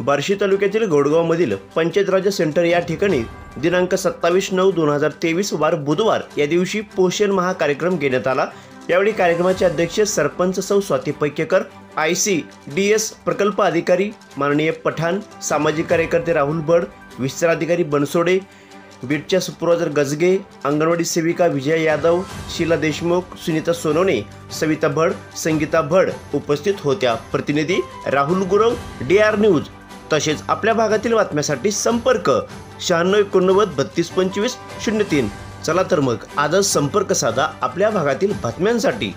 बार्शी तालुक्यातील गोडगावमधील पंचायत राज सेंटर या ठिकाणी दिनांक 27/9/2023 वार बुधवार या दिवशी पोषण माह कार्यक्रम घेण्यात आला। यावेळी कार्यक्रमाचे अध्यक्ष सरपंच सौ स्वाती पैकेकर, ICDS प्रकल्प अधिकारी माननीय पठाण, सामाजिक कार्यकर्ते राहुल बड, विस्तार अधिकारी बनसोडे, बीटच्या सुपरवायझर गजगे, अंगणवाडी सेविका विजय यादव, शीला देशमुख, सुनीता सोनोने, सविता भड, संगीता भड उपस्थित होत्या। प्रतिनिधी राहुल गुरव, DR न्यूज। तसेच आपल्या भागातील बातम्यासाठी संपर्क 9689322503। चला तर मग आजच संपर्क साधा आपल्या भागातील बातम्यांसाठी।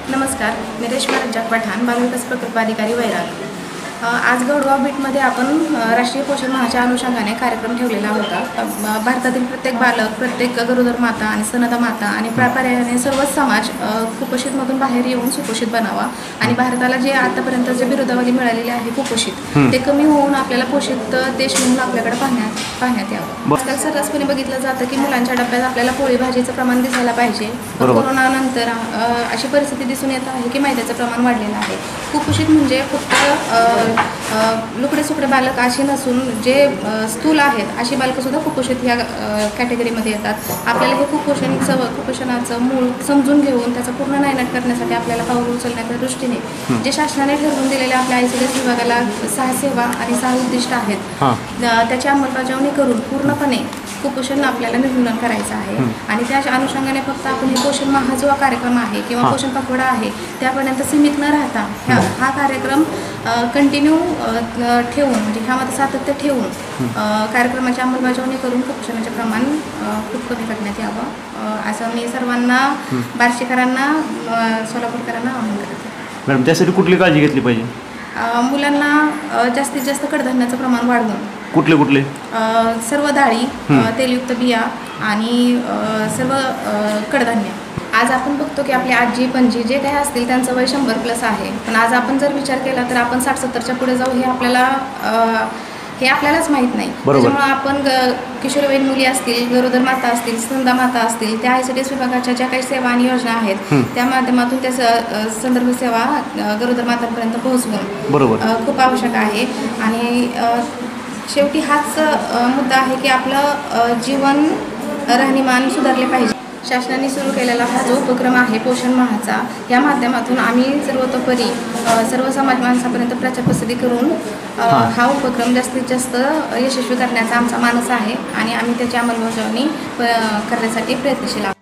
नमस्कार, मी रेश्मा रज्जाक पठाण, बालविकास प्रकल्प अधिकारी वैराग। आज गोडगाव बीटमध्ये आपण राष्ट्रीय पोषण माहाच्या अनुषंगाने कार्यक्रम ठेवलेला होता। भारतातील प्रत्येक बालक, प्रत्येक गरोदर माता आणि स्तनदा माता आणि पर्यायाने सर्वच समाज कुपोषितमधून बाहेर येऊन सुपोषित बनावा आणि भारताला जे आतापर्यंत जे बिरुदावली मिळालेली आहे कुपोषित ते कमी होऊन आपल्याला पोषित देश म्हणून आपल्याकडे पाहण्यात यावं। आजकाल सर्रासपणे बघितलं जातं की मुलांच्या डब्यात आपल्याला पोळी भाजीचं प्रमाण दिसायला पाहिजे। कोरोनानंतर अशी परिस्थिती दिसून येत आहे की मैद्याचं प्रमाण वाढलेलं आहे। कुपोषित म्हणजे फक्त लुकडे सुकडे बालक अशी नसून जे स्थूल आहेत अशी बालकंसुद्धा कुपोषित ह्या कॅटेगरीमध्ये येतात। आपल्याला हे कुपोषणाचं मूळ समजून घेऊन त्याचा पूर्ण नायनाट करण्यासाठी आपल्याला पाऊल उचलण्याच्या दृष्टीने जे शासनाने ठरवून दिलेले आपल्या ICDS विभागाला 6 सेवा आणि 6 उद्दिष्ट आहेत त्याची अंमलबजावणी करून पूर्णपणे कुपोषण आपल्याला निर्मूलन करायचं आहे। आणि त्या अनुषंगाने फक्त आपण हे पोषण माह जो कार्यक्रम आहे किंवा पोषण पखवाडा आहे त्यापर्यंत सीमित न राहता हा कार्यक्रम कंटिन्यू ठेवून म्हणजे ह्यामध्ये सातत्य ठेवून कार्यक्रमाची अंमलबजावणी करून कुपोषणाचे प्रमाण खूप कमी करण्यात यावं असं मी सर्वांना बार्शीकरांना सोलापूरकरांना आवाहन करते। मॅडम, त्यासाठी कुठली काळजी घेतली पाहिजे? मुलांना जास्तीत जास्त कडधान्याचं प्रमाण वाढवून कुठले सर्व डाळी, तेलयुक्त बिया आणि सर्व कडधान्य। आज आपण बघतो की आपली आजी पणजी जे काही असतील त्यांचं वय 100+ आहे, पण आज आपण जर विचार केला तर आपण 60-70च्या पुढे जाऊ हे आपल्यालाच माहीत नाही। त्याच्यामुळे आपण किशोरवयीन मुली असतील, गरोदर माता असतील, स्तनदा माता असतील त्या ICDS विभागाच्या ज्या काही सेवा आणि योजना आहेत त्या माध्यमातून त्या संदर्भ सेवा गरोदर मातांपर्यंत पोहोचवणं खूप आवश्यक आहे। आणि शेवटी हाच मुद्दा आहे की आपलं जीवन राहणीमान सुधारले पाहिजे। शासनाने सुरू केलेला हा जो उपक्रम आहे पोषण माहाचा या माध्यमातून आम्ही सर्वतोपरी सर्व समाज माणसापर्यंत प्रचार प्रसिद्धी करून हा उपक्रम जास्तीत जास्त यशस्वी करण्याचा आमचा मानस आहे आणि आम्ही त्याची अंमलबजावणी करण्यासाठी प्रयत्नशील आहोत।